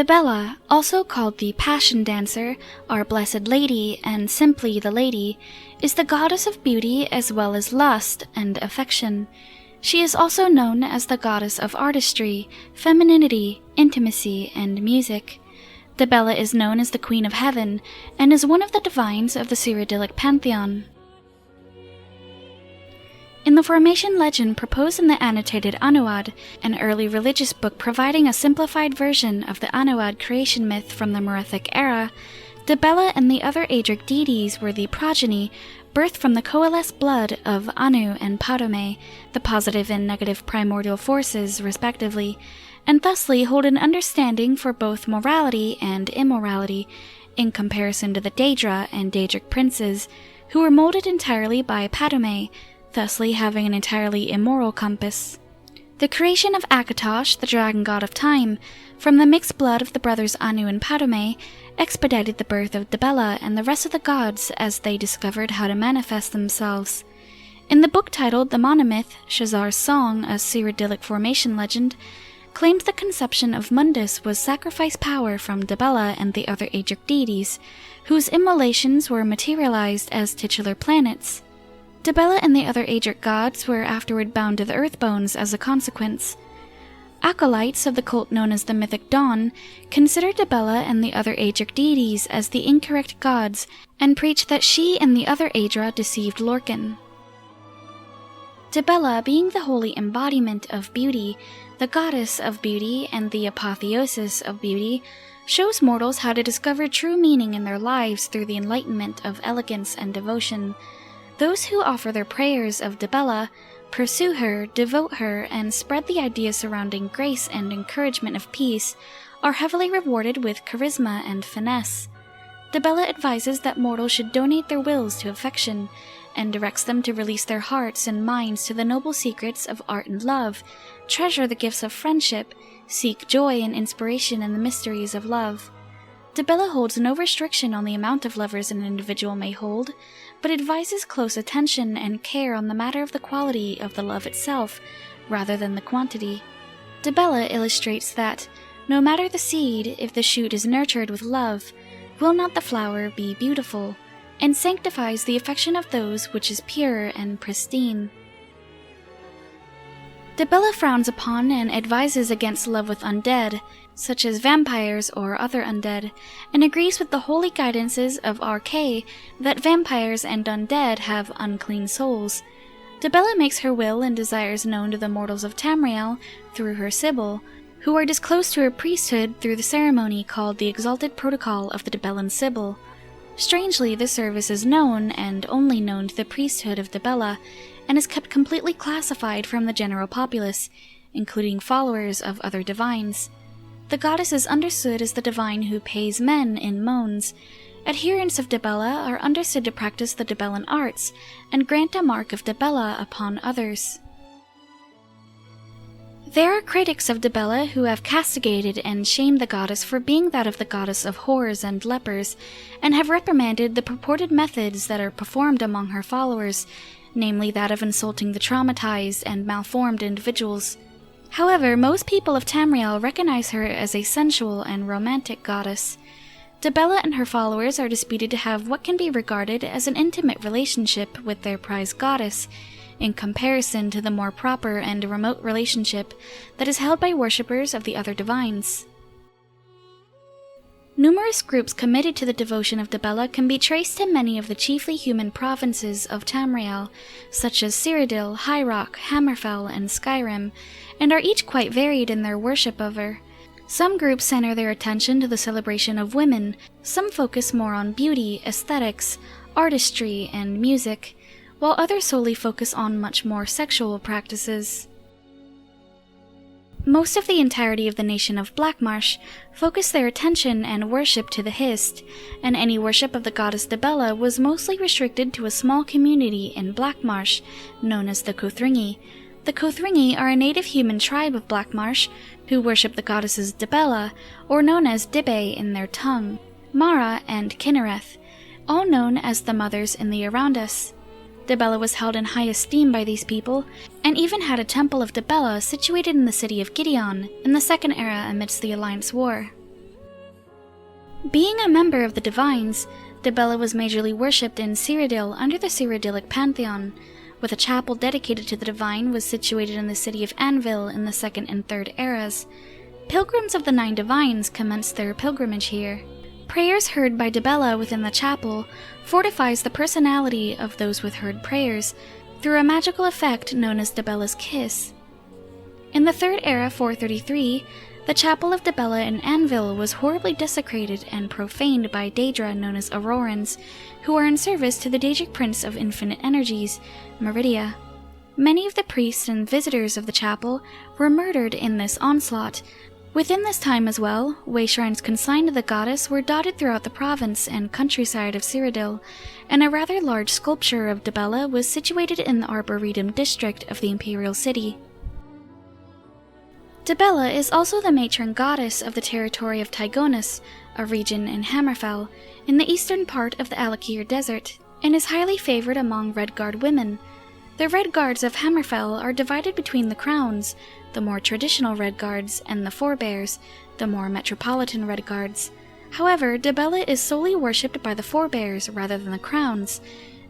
Dibella, also called the Passion Dancer, our Blessed Lady, and simply the Lady, is the goddess of beauty as well as lust and affection. She is also known as the goddess of artistry, femininity, intimacy, and music. Dibella is known as the Queen of Heaven, and is one of the divines of the Cyrodiilic Pantheon. In the formation legend proposed in the annotated Anuad, an early religious book providing a simplified version of the Anuad creation myth from the Merethic era, Dibella and the other Aedric deities were the progeny, birthed from the coalesced blood of Anu and Padome, the positive and negative primordial forces, respectively, and thusly hold an understanding for both morality and immorality, in comparison to the Daedra and Daedric princes, who were molded entirely by Padome, thusly having an entirely immoral compass. The creation of Akatosh, the dragon god of time, from the mixed blood of the brothers Anu and Padome, expedited the birth of Dibella and the rest of the gods as they discovered how to manifest themselves. In the book titled The Monomyth, Shazar's Song, a Cyrodiilic formation legend, claimed the conception of Mundus was sacrifice power from Dibella and the other Aedric deities, whose immolations were materialized as titular planets. Dibella and the other Aedric gods were afterward bound to the Earthbones as a consequence. Acolytes of the cult known as the Mythic Dawn considered Dibella and the other Aedric deities as the incorrect gods and preached that she and the other Aedra deceived Lorcan. Dibella, being the holy embodiment of beauty, the goddess of beauty and the apotheosis of beauty, shows mortals how to discover true meaning in their lives through the enlightenment of elegance and devotion. Those who offer their prayers of Dibella, pursue her, devote her, and spread the idea surrounding grace and encouragement of peace are heavily rewarded with charisma and finesse. Dibella advises that mortals should donate their wills to affection, and directs them to release their hearts and minds to the noble secrets of art and love, treasure the gifts of friendship, seek joy and inspiration in the mysteries of love. Dibella holds no restriction on the amount of lovers an individual may hold, but advises close attention and care on the matter of the quality of the love itself, rather than the quantity. Dibella illustrates that, no matter the seed, if the shoot is nurtured with love, will not the flower be beautiful, and sanctifies the affection of those which is pure and pristine. Dibella frowns upon and advises against love with undead, such as vampires or other undead, and agrees with the holy guidances of RK that vampires and undead have unclean souls. Dibella makes her will and desires known to the mortals of Tamriel through her Sibyl, who are disclosed to her priesthood through the ceremony called the Exalted Protocol of the Dibellan Sibyl. Strangely, this service is known, and only known to the priesthood of Dibella, and is kept completely classified from the general populace, including followers of other divines. The goddess is understood as the divine who pays men in moans. Adherents of Dibella are understood to practice the Dibellan arts, and grant a mark of Dibella upon others. There are critics of Dibella who have castigated and shamed the goddess for being that of the goddess of whores and lepers, and have reprimanded the purported methods that are performed among her followers, namely that of insulting the traumatized and malformed individuals. However, most people of Tamriel recognize her as a sensual and romantic goddess. Dibella and her followers are disputed to have what can be regarded as an intimate relationship with their prized goddess, in comparison to the more proper and remote relationship that is held by worshippers of the other divines. Numerous groups committed to the devotion of Dibella can be traced to many of the chiefly human provinces of Tamriel, such as Cyrodiil, High Rock, Hammerfell, and Skyrim, and are each quite varied in their worship of her. Some groups center their attention to the celebration of women, some focus more on beauty, aesthetics, artistry, and music, while others solely focus on much more sexual practices. Most of the entirety of the nation of Blackmarsh focused their attention and worship to the Hist, and any worship of the goddess Dibella was mostly restricted to a small community in Blackmarsh, known as the Kothringi. The Kothringi are a native human tribe of Blackmarsh who worship the goddesses Dibella, or known as Dibe in their tongue, Mara, and Kinnereth, all known as the Mothers in the Aroundus. Dibella was held in high esteem by these people, and even had a temple of Dibella situated in the city of Gideon in the Second Era amidst the Alliance War. Being a member of the Divines, Dibella was majorly worshipped in Cyrodiil under the Cyrodiilic Pantheon, with a chapel dedicated to the Divine was situated in the city of Anvil in the Second and Third Eras. Pilgrims of the Nine Divines commenced their pilgrimage here. Prayers heard by Dibella within the chapel fortifies the personality of those with heard prayers through a magical effect known as Dibella's Kiss. In the Third Era 433, the chapel of Dibella in Anvil was horribly desecrated and profaned by Daedra known as Aurorans, who are in service to the Daedric Prince of Infinite Energies, Meridia. Many of the priests and visitors of the chapel were murdered in this onslaught. Within this time as well, way shrines consigned to the goddess were dotted throughout the province and countryside of Cyrodiil, and a rather large sculpture of Dibella was situated in the Arboretum district of the imperial city. Dibella is also the matron goddess of the territory of Tygonus, a region in Hammerfell, in the eastern part of the Alakir Desert, and is highly favored among Red Guard women. The Red Guards of Hammerfell are divided between the Crowns, the more traditional Red Guards, and the Forebears, the more metropolitan Red Guards. However, Dibella is solely worshipped by the Forebears rather than the Crowns,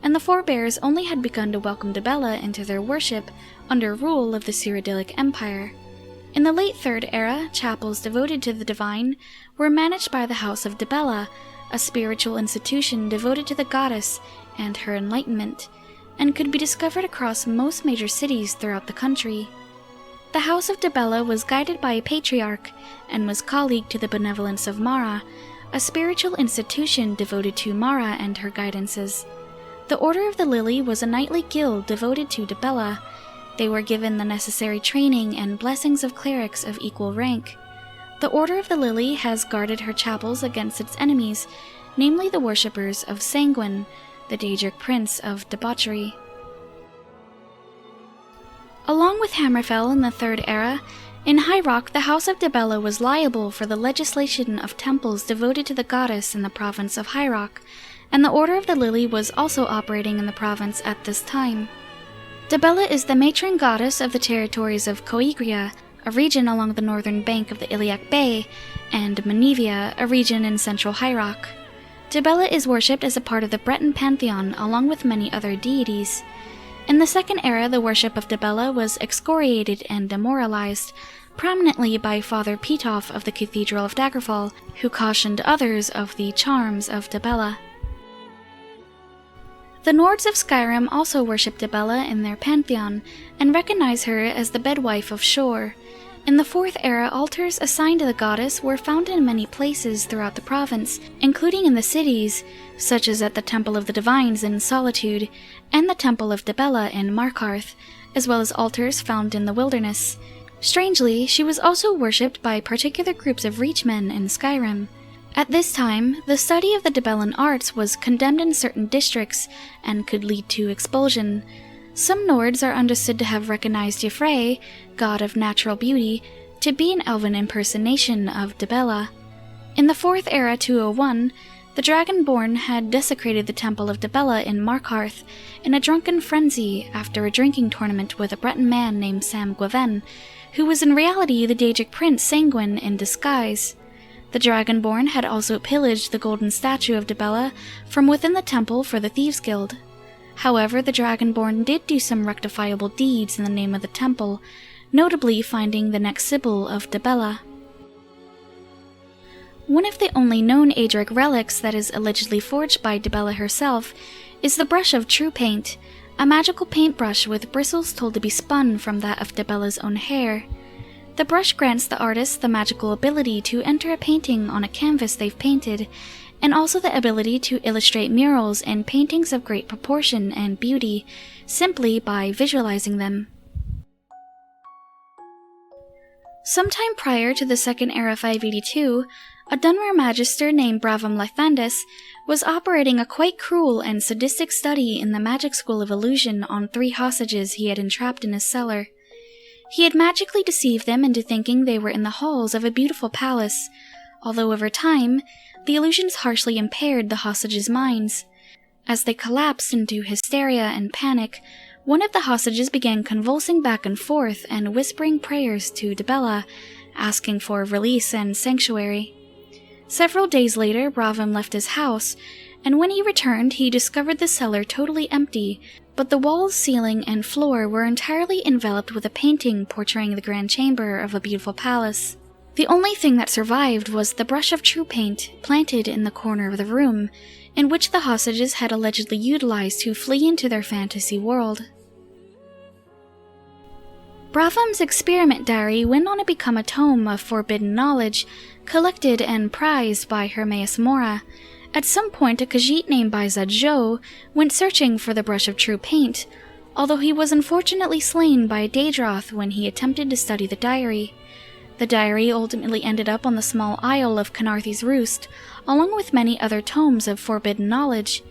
and the Forebears only had begun to welcome Dibella into their worship under rule of the Cyrodiilic Empire. In the late Third Era, chapels devoted to the Divine were managed by the House of Dibella, a spiritual institution devoted to the goddess and her enlightenment, and could be discovered across most major cities throughout the country. The House of Dibella was guided by a patriarch and was colleague to the Benevolence of Mara, a spiritual institution devoted to Mara and her guidances. The Order of the Lily was a knightly guild devoted to Dibella. They were given the necessary training and blessings of clerics of equal rank. The Order of the Lily has guarded her chapels against its enemies, namely the worshippers of Sanguine, the Daedric Prince of Debauchery. Along with Hammerfell in the Third Era, in High Rock the House of Dibella was liable for the legislation of temples devoted to the goddess in the province of High Rock, and the Order of the Lily was also operating in the province at this time. Dibella is the matron goddess of the territories of Coigria, a region along the northern bank of the Iliac Bay, and Menevia, a region in central High Rock. Dibella is worshipped as a part of the Breton pantheon along with many other deities. In the Second Era, the worship of Dibella was excoriated and demoralized, prominently by Father Petoff of the Cathedral of Daggerfall, who cautioned others of the charms of Dibella. The Nords of Skyrim also worship Dibella in their pantheon, and recognize her as the bedwife of Shor. In the Fourth Era, altars assigned to the goddess were found in many places throughout the province, including in the cities, such as at the Temple of the Divines in Solitude, and the Temple of Dibella in Markarth, as well as altars found in the wilderness. Strangely, she was also worshipped by particular groups of reachmen in Skyrim. At this time, the study of the Dibellan arts was condemned in certain districts and could lead to expulsion. Some Nords are understood to have recognized Y'ffre, god of natural beauty, to be an elven impersonation of Dibella. In the Fourth Era 201, the Dragonborn had desecrated the Temple of Dibella in Markarth in a drunken frenzy after a drinking tournament with a Breton man named Sam Gwaven, who was in reality the Daedric Prince Sanguine in disguise. The Dragonborn had also pillaged the golden statue of Dibella from within the temple for the Thieves' Guild. However, the Dragonborn did do some rectifiable deeds in the name of the temple, notably finding the next Sibyl of Dibella. One of the only known Aedric relics that is allegedly forged by Dibella herself is the Brush of True Paint, a magical paintbrush with bristles told to be spun from that of Dibella's own hair. The brush grants the artist the magical ability to enter a painting on a canvas they've painted, and also the ability to illustrate murals and paintings of great proportion and beauty, simply by visualizing them. Sometime prior to the Second Era 582, a Dunmer magister named Bravam Lythandis was operating a quite cruel and sadistic study in the magic school of illusion on 3 hostages he had entrapped in his cellar. He had magically deceived them into thinking they were in the halls of a beautiful palace, although over time, the illusions harshly impaired the hostages' minds. As they collapsed into hysteria and panic, one of the hostages began convulsing back and forth and whispering prayers to Dibella, asking for release and sanctuary. Several days later, Bravam left his house, and when he returned, he discovered the cellar totally empty, but the walls, ceiling, and floor were entirely enveloped with a painting portraying the grand chamber of a beautiful palace. The only thing that survived was the brush of true paint planted in the corner of the room, in which the hostages had allegedly utilized to flee into their fantasy world. Bravam's experiment diary went on to become a tome of forbidden knowledge, collected and prized by Hermaeus Mora. At some point, a Khajiit named Baizad Zhou went searching for the brush of true paint, although he was unfortunately slain by a Daedroth when he attempted to study the diary. The diary ultimately ended up on the small isle of Canarthi's Roost, along with many other tomes of forbidden knowledge.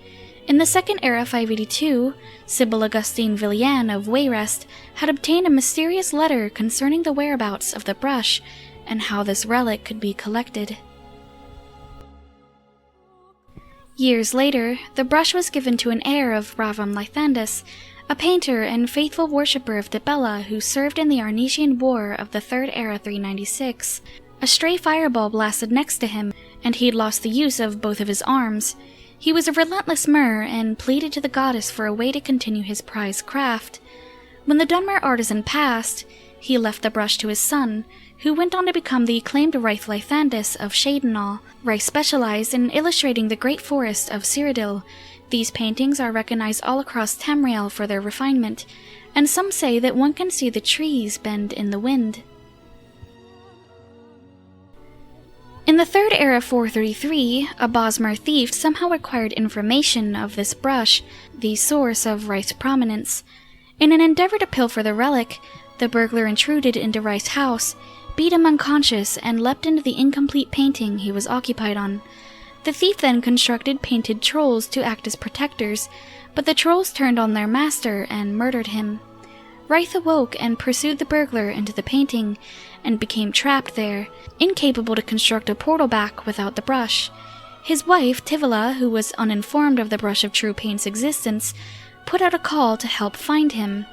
In the Second Era 582, Sybil Augustine Villian of Wayrest had obtained a mysterious letter concerning the whereabouts of the brush and how this relic could be collected. Years later, the brush was given to an heir of Bravam Lythandis, a painter and faithful worshipper of Dibella who served in the Arnesian War of the Third Era 396. A stray fireball blasted next to him, and he had lost the use of both of his arms. He was a relentless Mer and pleaded to the goddess for a way to continue his prized craft. When the Dunmer artisan passed, he left the brush to his son, who went on to become the acclaimed Wraith Lythandis of Shadenall. Wraith specialized in illustrating the great forest of Cyrodiil. These paintings are recognized all across Tamriel for their refinement, and some say that one can see the trees bend in the wind. In the Third Era 433, a Bosmer thief somehow acquired information of this brush, the source of Wraith's prominence. In an endeavor to pilfer the relic, the burglar intruded into Wraith's house, beat him unconscious, and leapt into the incomplete painting he was occupied on. The thief then constructed painted trolls to act as protectors, but the trolls turned on their master and murdered him. Wraith awoke and pursued the burglar into the painting, and became trapped there, incapable to construct a portal back without the brush. His wife, Tivila, who was uninformed of the brush of true paint's existence, put out a call to help find him.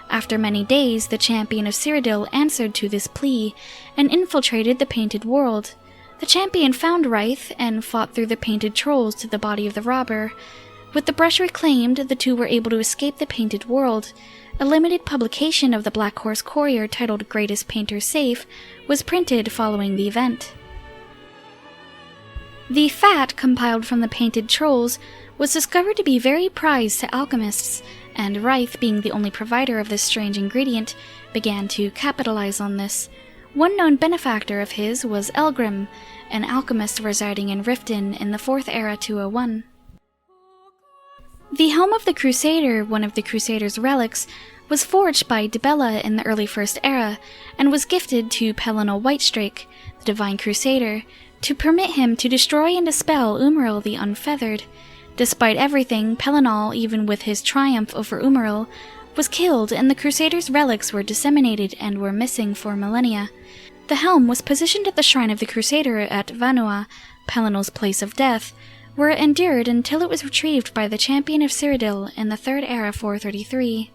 After many days, the champion of Cyrodiil answered to this plea, and infiltrated the painted world. The champion found Wraith, and fought through the painted trolls to the body of the robber. With the brush reclaimed, the two were able to escape the painted world. A limited publication of the Black Horse Courier titled Greatest Painter Safe was printed following the event. The fat compiled from the painted trolls was discovered to be very prized to alchemists, and Wraith, being the only provider of this strange ingredient, began to capitalize on this. One known benefactor of his was Elgrim, an alchemist residing in Riften in the 4th Era 201. The Helm of the Crusader, one of the Crusader's relics, was forged by Dibella in the early First Era, and was gifted to Pelinal Whitestrake, the Divine Crusader, to permit him to destroy and dispel Umaril the Unfeathered. Despite everything, Pelinal, even with his triumph over Umaril, was killed, and the Crusader's relics were disseminated and were missing for millennia. The helm was positioned at the shrine of the Crusader at Vanua, Pelinal's place of death, where it endured until it was retrieved by the champion of Cyrodiil in the 3rd Era 433.